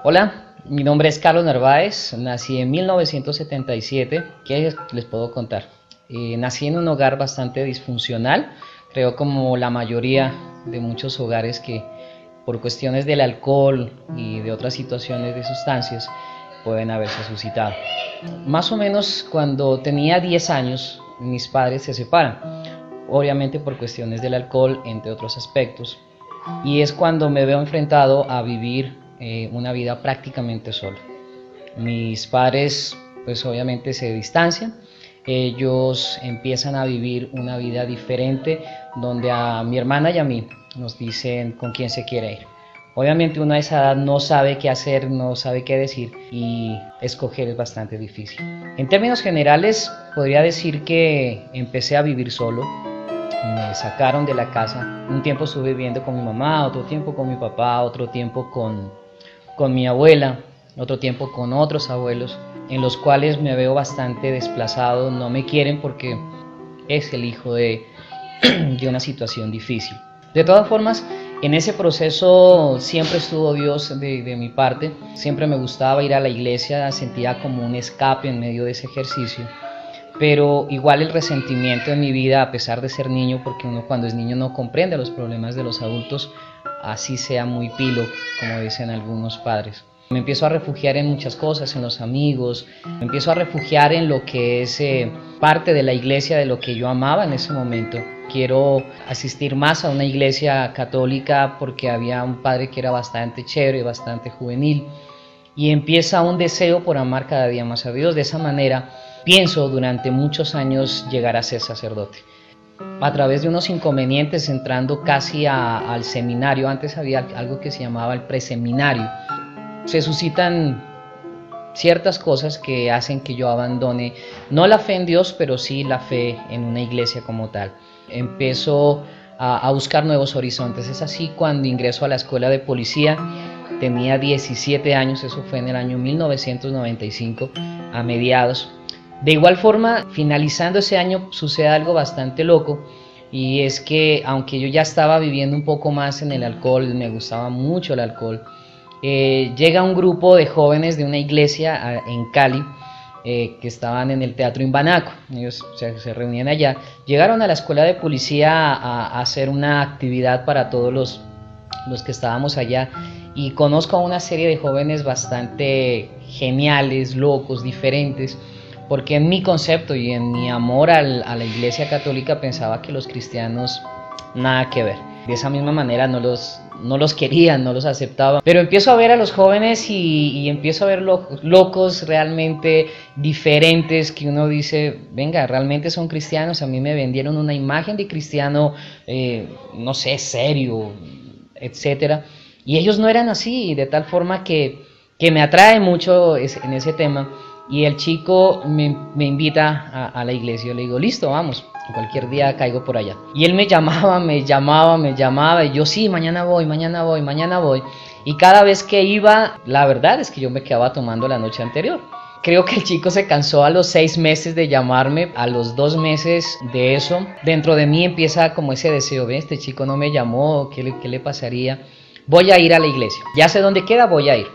Hola, mi nombre es Carlos Narváez, nací en 1977. ¿Qué les puedo contar? Nací en un hogar bastante disfuncional, creo como la mayoría de muchos hogares que por cuestiones del alcohol y de otras situaciones de sustancias pueden haberse suscitado. Más o menos cuando tenía 10 años, mis padres se separan, obviamente por cuestiones del alcohol, entre otros aspectos, y es cuando me veo enfrentado a vivir una vida prácticamente solo. Mis padres pues obviamente se distancian, ellos empiezan a vivir una vida diferente donde a mi hermana y a mí nos dicen con quién se quiere ir. Obviamente uno a esa edad no sabe qué hacer, no sabe qué decir y escoger es bastante difícil. En términos generales podría decir que empecé a vivir solo. Me sacaron de la casa, un tiempo estuve viviendo con mi mamá, otro tiempo con mi papá, otro tiempo con mi abuela, otro tiempo con otros abuelos, en los cuales me veo bastante desplazado, no me quieren porque es el hijo de una situación difícil. De todas formas, en ese proceso siempre estuvo Dios de mi parte, siempre me gustaba ir a la iglesia, sentía como un escape en medio de ese ejercicio. Pero igual el resentimiento en mi vida, a pesar de ser niño, porque uno cuando es niño no comprende los problemas de los adultos, así sea muy pilo, como dicen algunos padres. Me empiezo a refugiar en muchas cosas, en los amigos, me empiezo a refugiar en lo que es parte de la iglesia, de lo que yo amaba en ese momento. Quiero asistir más a una iglesia católica porque había un padre que era bastante chévere, bastante juvenil, y empieza un deseo por amar cada día más a Dios. De esa manera pienso durante muchos años llegar a ser sacerdote. A través de unos inconvenientes, entrando casi al seminario, antes había algo que se llamaba el preseminario, se suscitan ciertas cosas que hacen que yo abandone, no la fe en Dios, pero sí la fe en una iglesia como tal. Empiezo a buscar nuevos horizontes. Es así cuando ingreso a la escuela de policía. Tenía 17 años, eso fue en el año 1995, a mediados. De igual forma, finalizando ese año sucede algo bastante loco, y es que aunque yo ya estaba viviendo un poco más en el alcohol, me gustaba mucho el alcohol, llega un grupo de jóvenes de una iglesia en Cali, que estaban en el Teatro Imbanaco. Ellos se reunían allá, llegaron a la escuela de policía a hacer una actividad para todos los que estábamos allá, y conozco a una serie de jóvenes bastante geniales, locos, diferentes, porque en mi concepto y en mi amor a la iglesia católica pensaba que los cristianos nada que ver. De esa misma manera no los querían, no los aceptaban. Pero empiezo a ver a los jóvenes y empiezo a ver locos realmente diferentes, que uno dice, venga, realmente son cristianos. A mí me vendieron una imagen de cristiano, no sé, serio, etcétera. Y ellos no eran así, de tal forma que me atrae mucho en ese tema. Y el chico me invita a la iglesia. Yo le digo, listo, vamos, cualquier día caigo por allá. Y él me llamaba, y yo, sí, mañana voy. Y cada vez que iba, la verdad es que yo me quedaba tomando la noche anterior. Creo que el chico se cansó a los 6 meses de llamarme. A los 2 meses de eso, dentro de mí empieza como ese deseo, ¿ve? Este chico no me llamó, ¿qué le pasaría? Voy a ir a la iglesia, ya sé dónde queda, voy a ir.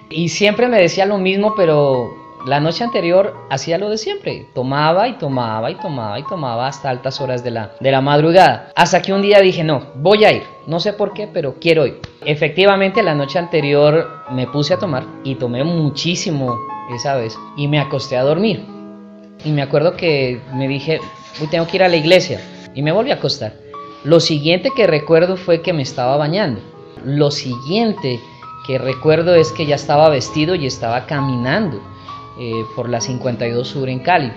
Y siempre me decía lo mismo, pero la noche anterior hacía lo de siempre, tomaba hasta altas horas de la madrugada, hasta que un día dije, no, voy a ir, no sé por qué, pero quiero ir. Efectivamente, la noche anterior me puse a tomar, y tomé muchísimo esa vez, y me acosté a dormir, y me acuerdo que me dije, hoy tengo que ir a la iglesia, y me volví a acostar. Lo siguiente que recuerdo fue que me estaba bañando. Lo siguiente que recuerdo es que ya estaba vestido y estaba caminando por la 52 Sur en Cali.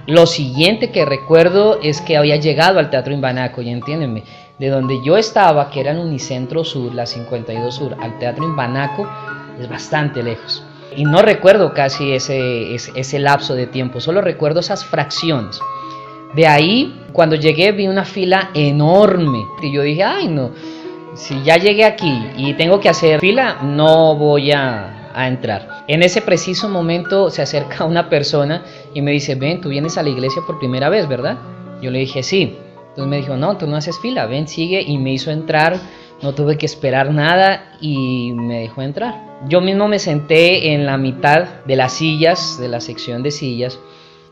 Lo siguiente que recuerdo es que había llegado al Teatro Imbanaco, y entiéndenme, de donde yo estaba, que era en Unicentro Sur, la 52 Sur, al Teatro Imbanaco, es bastante lejos. Y no recuerdo casi ese lapso de tiempo, solo recuerdo esas fracciones. De ahí, cuando llegué, vi una fila enorme, y yo dije, ay no, si ya llegué aquí y tengo que hacer fila, no voy a entrar. En ese preciso momento se acerca una persona y me dice, ven, tú vienes a la iglesia por primera vez, ¿verdad? Yo le dije, sí. Entonces me dijo, no, tú no haces fila, ven, sigue, y me hizo entrar. no tuve que esperar nada y me dejó entrar. Yo mismo me senté en la mitad de las sillas, de la sección de sillas,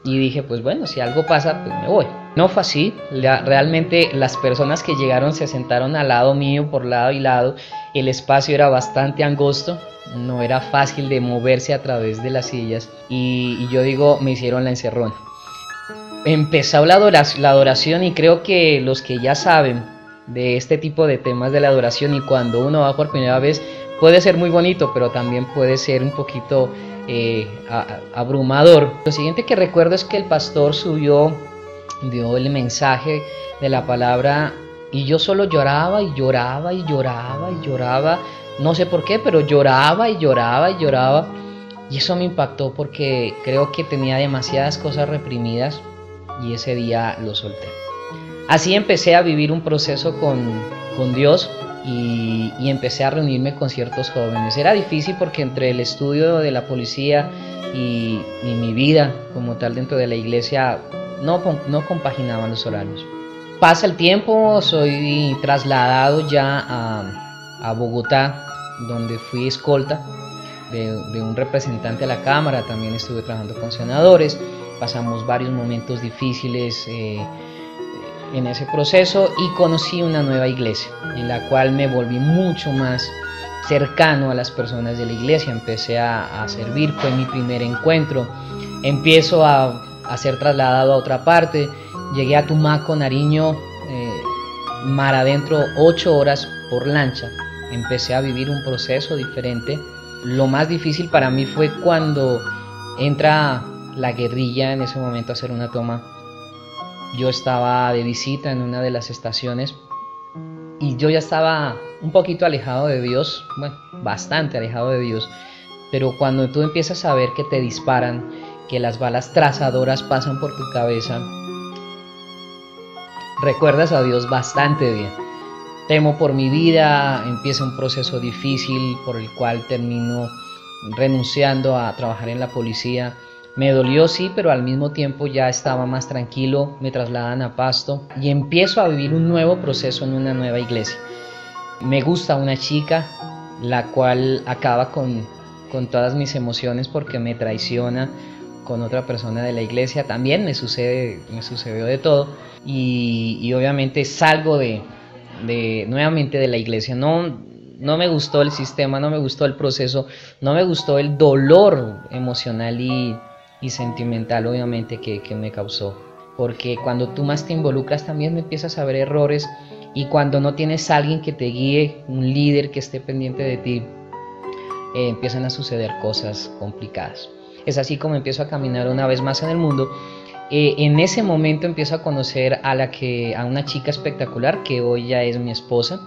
y dije, pues bueno, si algo pasa, pues me voy. No fue así, realmente las personas que llegaron se sentaron al lado mío, por lado y lado. El espacio era bastante angosto, no era fácil de moverse a través de las sillas, y yo digo, me hicieron la encerrona. Empezó la adoración, y creo que los que ya saben de este tipo de temas de la adoración, y cuando uno va por primera vez, puede ser muy bonito, pero también puede ser un poquito abrumador. Lo siguiente que recuerdo es que el pastor dio el mensaje de la palabra, y yo solo lloraba y lloraba y lloraba y lloraba, no sé por qué, pero lloraba y lloraba y lloraba, y eso me impactó porque creo que tenía demasiadas cosas reprimidas, y ese día lo solté. Así empecé a vivir un proceso con Dios, y empecé a reunirme con ciertos jóvenes. Era difícil porque entre el estudio de la policía y mi vida como tal dentro de la iglesia no compaginaban los horarios. Pasa el tiempo, soy trasladado ya a Bogotá, donde fui escolta de un representante de la Cámara. También estuve trabajando con senadores, pasamos varios momentos difíciles en ese proceso, y conocí una nueva iglesia en la cual me volví mucho más cercano a las personas de la iglesia. Empecé a servir, fue mi primer encuentro. Empiezo a ser trasladado a otra parte, llegué a Tumaco, Nariño, mar adentro, 8 horas por lancha. Empecé a vivir un proceso diferente. Lo más difícil para mí fue cuando entra la guerrilla en ese momento a hacer una toma. Yo estaba de visita en una de las estaciones y yo ya estaba un poquito alejado de Dios, bueno, bastante alejado de Dios, pero cuando tú empiezas a ver que te disparan, que las balas trazadoras pasan por tu cabeza, recuerdas a Dios bastante bien. Temo por mi vida, empieza un proceso difícil por el cual termino renunciando a trabajar en la policía. Me dolió, sí, pero al mismo tiempo ya estaba más tranquilo. Me trasladan a Pasto y empiezo a vivir un nuevo proceso en una nueva iglesia. Me gusta una chica, la cual acaba con todas mis emociones porque me traiciona con otra persona de la iglesia. También me sucedió de todo, y obviamente salgo nuevamente de la iglesia. No me gustó el sistema, no me gustó el proceso, no me gustó el dolor emocional y sentimental, obviamente, que me causó. Porque cuando tú más te involucras también empiezas a ver errores, y cuando no tienes a alguien que te guíe, un líder que esté pendiente de ti, empiezan a suceder cosas complicadas. Es así como empiezo a caminar una vez más en el mundo. En ese momento empiezo a conocer a una chica espectacular que hoy ya es mi esposa,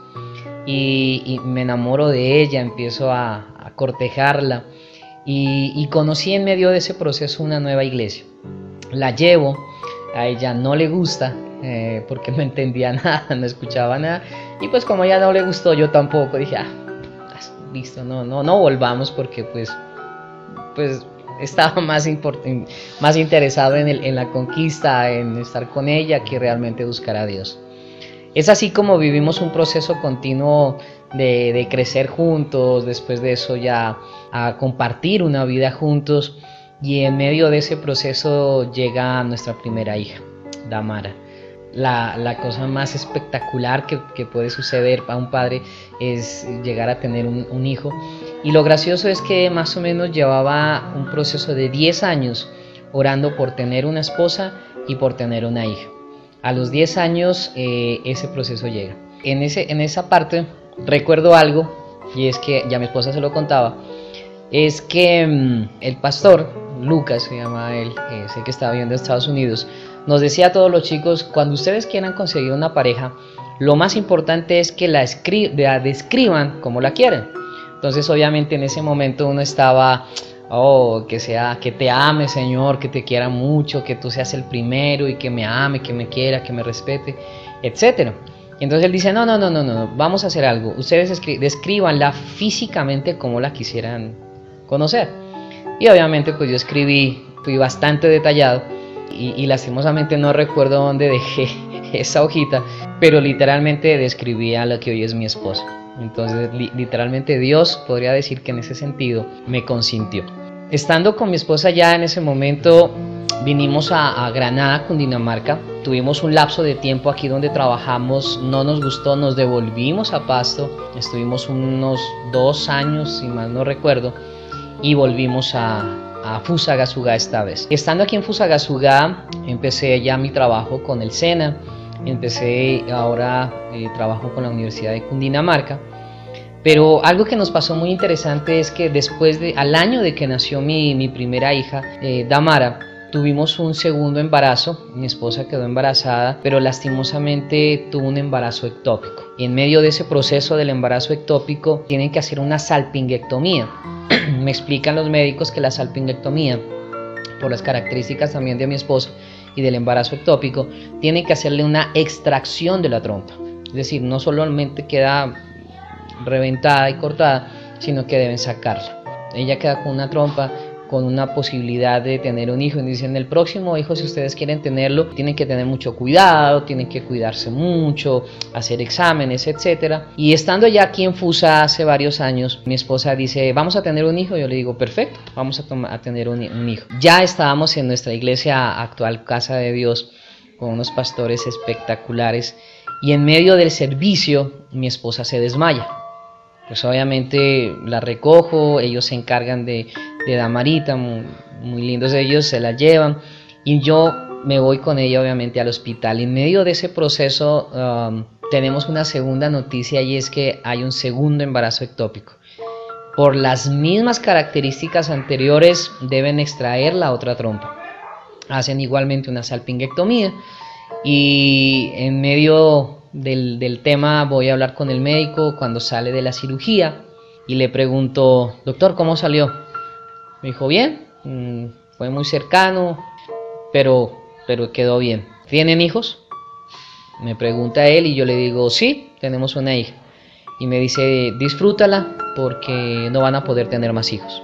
y me enamoro de ella, empiezo a cortejarla, y conocí en medio de ese proceso una nueva iglesia. La llevo, a ella no le gusta porque no entendía nada, no escuchaba nada, y pues como a ella no le gustó, yo tampoco, dije, listo, no volvamos, porque pues estaba más interesado en la conquista, en estar con ella, que realmente buscar a Dios. Es así como vivimos un proceso continuo de crecer juntos, después de eso ya a compartir una vida juntos, y en medio de ese proceso llega nuestra primera hija, Damara. La cosa más espectacular que puede suceder a un padre es llegar a tener un hijo. Y lo gracioso es que más o menos llevaba un proceso de 10 años orando por tener una esposa y por tener una hija. A los 10 años ese proceso llega. En esa parte recuerdo algo, y es que ya mi esposa se lo contaba, es que el pastor, Lucas se llama él, sé que estaba viviendo en Estados Unidos, nos decía a todos los chicos: cuando ustedes quieran conseguir una pareja, lo más importante es que la describan como la quieren. Entonces obviamente en ese momento uno estaba, que te ame, Señor, que te quiera mucho, que tú seas el primero y que me ame, que me quiera, que me respete, etc. Y entonces él dice, no, vamos a hacer algo, ustedes descríbanla físicamente como la quisieran conocer. Y obviamente pues yo fui bastante detallado, y lastimosamente no recuerdo dónde dejé esa hojita, pero literalmente describía lo que hoy es mi esposa. Entonces, literalmente Dios podría decir que en ese sentido me consintió. Estando con mi esposa ya en ese momento, vinimos a Granada, Cundinamarca. Tuvimos un lapso de tiempo aquí donde trabajamos, no nos gustó, nos devolvimos a Pasto. Estuvimos unos 2 años, si mal no recuerdo, y volvimos a Fusagasugá esta vez. Estando aquí en Fusagasugá, empecé ya mi trabajo con el SENA. Ahora trabajo con la Universidad de Cundinamarca. Pero algo que nos pasó muy interesante es que al año de que nació mi primera hija, Damara, tuvimos un segundo embarazo. Mi esposa quedó embarazada, pero lastimosamente tuvo un embarazo ectópico. Y en medio de ese proceso del embarazo ectópico tienen que hacer una salpingectomía. Me explican los médicos que la salpingectomía, por las características también de mi esposa y del embarazo ectópico, tienen que hacerle una extracción de la trompa. Es decir, no solamente queda reventada y cortada, sino que deben sacarla. Ella queda con una trompa con una posibilidad de tener un hijo, y dicen: el próximo hijo, si ustedes quieren tenerlo, tienen que tener mucho cuidado, tienen que cuidarse mucho, hacer exámenes, etcétera. Y estando ya aquí en Fusa hace varios años, mi esposa dice: vamos a tener un hijo. Yo le digo: perfecto, vamos a tener un hijo. Ya estábamos en nuestra iglesia actual, Casa de Dios, con unos pastores espectaculares, y en medio del servicio mi esposa se desmaya. Pues obviamente la recojo, ellos se encargan de Damarita, muy lindos ellos, se la llevan, y yo me voy con ella obviamente al hospital. En medio de ese proceso tenemos una segunda noticia, y es que hay un segundo embarazo ectópico. Por las mismas características anteriores deben extraer la otra trompa. Hacen igualmente una salpingectomía, y en medio del tema voy a hablar con el médico cuando sale de la cirugía y le pregunto: doctor, ¿cómo salió? Me dijo: bien, fue muy cercano, pero quedó bien. ¿Tienen hijos?, me pregunta él, y yo le digo: sí, tenemos una hija. Y me dice: disfrútala porque no van a poder tener más hijos.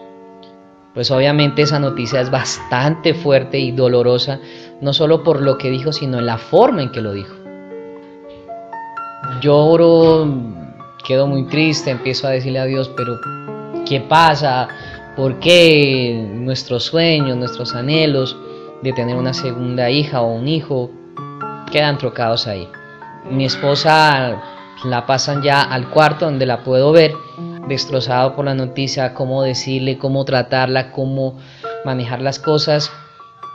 Pues obviamente esa noticia es bastante fuerte y dolorosa, no solo por lo que dijo, sino en la forma en que lo dijo. Lloro, quedo muy triste, empiezo a decirle a Dios: pero ¿qué pasa? ¿Por qué nuestros sueños, nuestros anhelos de tener una segunda hija o un hijo quedan trocados ahí? Mi esposa la pasan ya al cuarto, donde la puedo ver, destrozado por la noticia, cómo decirle, cómo tratarla, cómo manejar las cosas.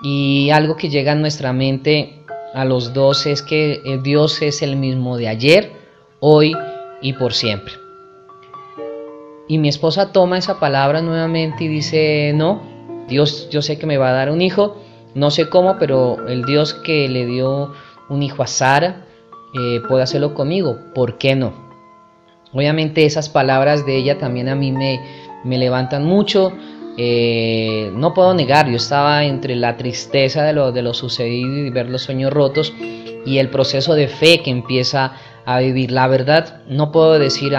Y algo que llega a nuestra mente a los dos es que Dios es el mismo de ayer, hoy y por siempre. Y mi esposa toma esa palabra nuevamente y dice: no, Dios, yo sé que me va a dar un hijo, no sé cómo, pero el Dios que le dio un hijo a Sara puede hacerlo conmigo, ¿por qué no? Obviamente esas palabras de ella también a mí me levantan mucho. No puedo negar, yo estaba entre la tristeza de lo sucedido y ver los sueños rotos, y el proceso de fe que empieza a vivir. La verdad, no puedo decir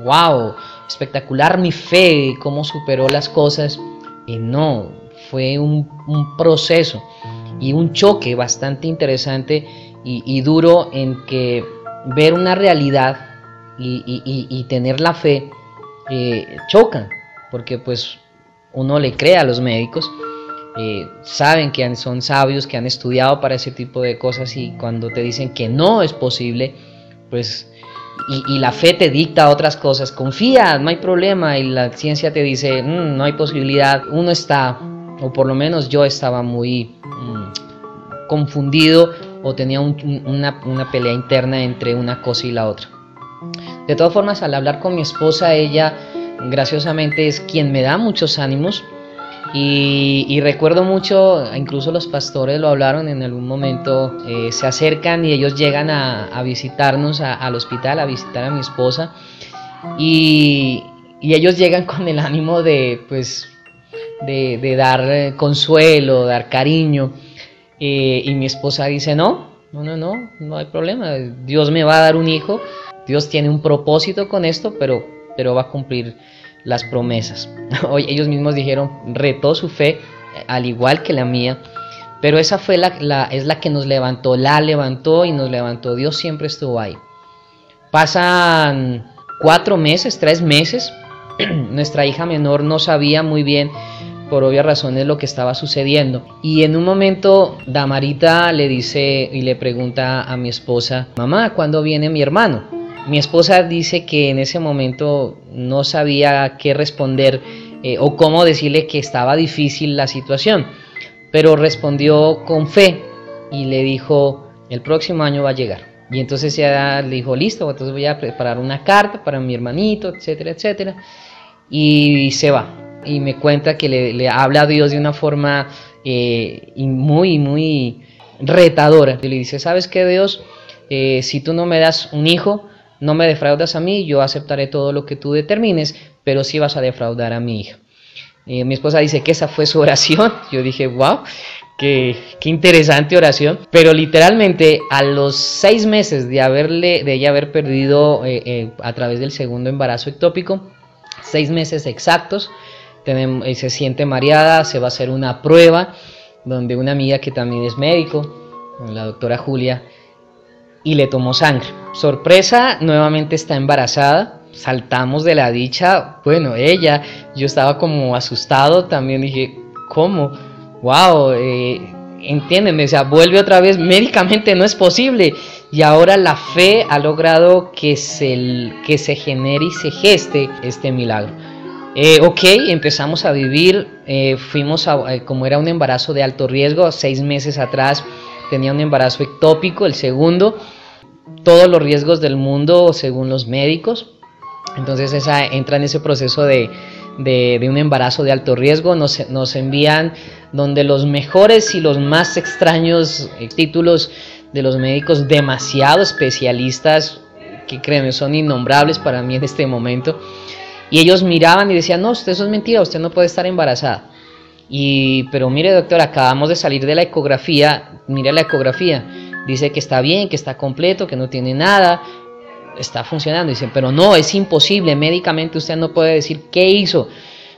wow, espectacular mi fe, cómo superó las cosas. No, fue un proceso y un choque bastante interesante y duro, en que ver una realidad y tener la fe chocan, porque pues uno le cree a los médicos, saben que son sabios, que han estudiado para ese tipo de cosas, y cuando te dicen que no es posible, pues y la fe te dicta otras cosas: confía, no hay problema, y la ciencia te dice no hay posibilidad. Uno está, o por lo menos yo estaba muy confundido, o tenía una pelea interna entre una cosa y la otra. De todas formas, al hablar con mi esposa, ella graciosamente es quien me da muchos ánimos, y recuerdo mucho, incluso los pastores lo hablaron en algún momento, se acercan y ellos llegan a visitarnos al hospital, a visitar a mi esposa, y ellos llegan con el ánimo de dar consuelo, dar cariño, y mi esposa dice: no hay problema, Dios me va a dar un hijo, Dios tiene un propósito con esto, pero va a cumplir las promesas. Hoy ellos mismos dijeron, retó su fe, al igual que la mía, pero esa fue es la que nos levantó, la levantó y nos levantó. Dios siempre estuvo ahí. Pasan 4 meses, 3 meses, nuestra hija menor no sabía muy bien, por obvias razones, lo que estaba sucediendo. Y en un momento, Damarita le dice y le pregunta a mi esposa: mamá, ¿cuándo viene mi hermano? Mi esposa dice que en ese momento no sabía qué responder o cómo decirle que estaba difícil la situación, pero respondió con fe y le dijo: el próximo año va a llegar. Y entonces ella le dijo: listo, entonces voy a preparar una carta para mi hermanito, etcétera, etcétera. Y se va. Y me cuenta que le habla a Dios de una forma muy, muy retadora. Y le dice: ¿sabes qué, Dios? Si tú no me das un hijo, no me defraudas a mí, yo aceptaré todo lo que tú determines, pero sí vas a defraudar a mi hija. Mi esposa dice que esa fue su oración. Yo dije: wow, qué interesante oración. Pero literalmente a los 6 meses de ella haber perdido a través del segundo embarazo ectópico, 6 meses exactos, se siente mareada, se va a hacer una prueba donde una amiga que también es médico, la doctora Julia, y le tomó sangre. Sorpresa, nuevamente está embarazada. Saltamos de la dicha. Bueno, yo estaba como asustado también, dije: ¿cómo? Wow, entiéndeme, o sea, vuelve otra vez, médicamente no es posible. Y ahora la fe ha logrado que se genere y se geste este milagro. Ok, empezamos a vivir, fuimos como era un embarazo de alto riesgo, 6 meses atrás tenía un embarazo ectópico, el segundo, todos los riesgos del mundo según los médicos. Entonces entra en ese proceso de un embarazo de alto riesgo. Nos envían donde los mejores y los más extraños títulos de los médicos, demasiado especialistas, que créeme, son innombrables para mí en este momento. Y ellos miraban y decían: no, eso es mentira, usted no puede estar embarazada. Pero mire, doctor, acabamos de salir de la ecografía, mire la ecografía, dice que está bien, que está completo, que no tiene nada, está funcionando. Dicen: pero no, es imposible, médicamente usted no puede decir qué hizo.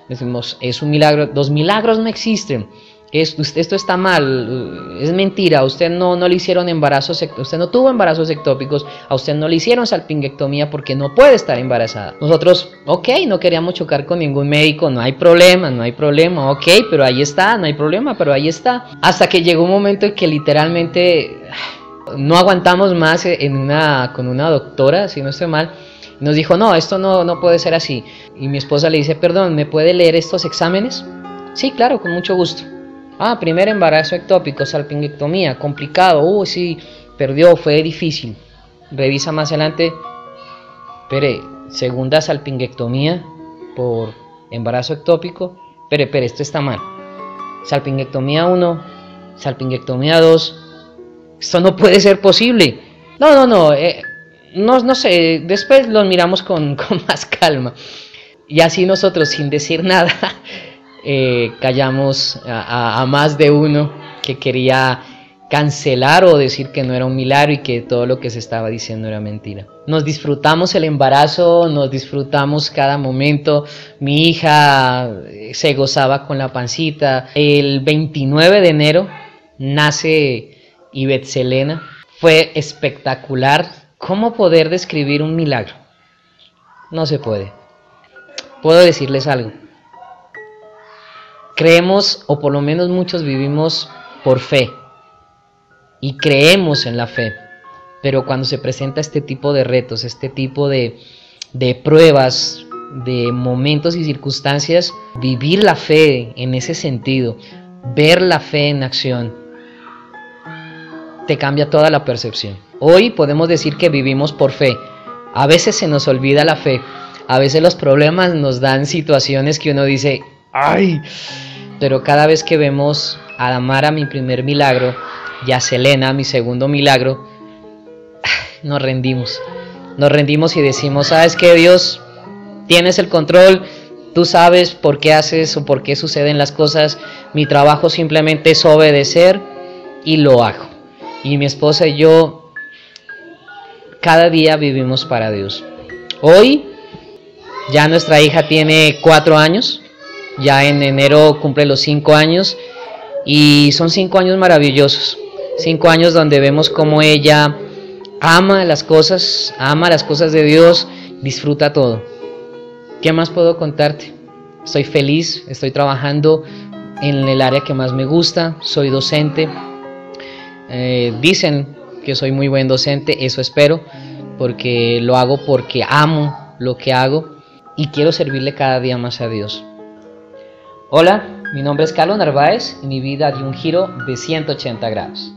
Decimos: es un milagro. Los milagros no existen, esto está mal, es mentira, usted no le hicieron embarazos, usted no tuvo embarazos ectópicos, a usted no le hicieron salpingectomía porque no puede estar embarazada. Nosotros, ok, no queríamos chocar con ningún médico, no hay problema, ok, pero ahí está, no hay problema, pero ahí está. Hasta que llegó un momento en que literalmente no aguantamos más con una doctora, si no estoy mal, nos dijo: no, esto no puede ser así. Y mi esposa le dice: perdón, ¿me puede leer estos exámenes? Sí, claro, con mucho gusto. Primer embarazo ectópico, salpingectomía, complicado, sí, perdió, fue difícil. Revisa más adelante, segunda salpingectomía por embarazo ectópico, esto está mal. Salpingectomía 1, salpingectomía 2, esto no puede ser posible. No sé, después los miramos con más calma. Y así nosotros, sin decir nada, callamos a más de uno que quería cancelar o decir que no era un milagro y que todo lo que se estaba diciendo era mentira. Nos disfrutamos el embarazo, nos disfrutamos cada momento. Mi hija se gozaba con la pancita. El 29 de enero nace Ivette Selena. Fue espectacular. ¿Cómo poder describir un milagro? No se puede. Puedo decirles algo. Creemos, o por lo menos muchos vivimos por fe y creemos en la fe, pero cuando se presenta este tipo de retos, este tipo de pruebas, de momentos y circunstancias, vivir la fe en ese sentido, ver la fe en acción, te cambia toda la percepción. Hoy podemos decir que vivimos por fe. A veces se nos olvida la fe, a veces los problemas nos dan situaciones que uno dice: ¡ay! Pero cada vez que vemos a Damara, mi primer milagro, y a Selena, mi segundo milagro, nos rendimos y decimos: ¿sabes qué, Dios? Tienes el control, tú sabes por qué haces o por qué suceden las cosas, mi trabajo simplemente es obedecer y lo hago. Y mi esposa y yo cada día vivimos para Dios. Hoy ya nuestra hija tiene 4 años, ya en enero cumple los 5 años Y son 5 años maravillosos, 5 años donde vemos cómo ella ama las cosas de Dios, disfruta todo. ¿Qué más puedo contarte? Estoy feliz, estoy trabajando en el área que más me gusta, soy docente. Dicen que soy muy buen docente, eso espero, porque lo hago porque amo lo que hago y quiero servirle cada día más a Dios. Hola, mi nombre es Carlos Narváez y mi vida dio un giro de 180 grados.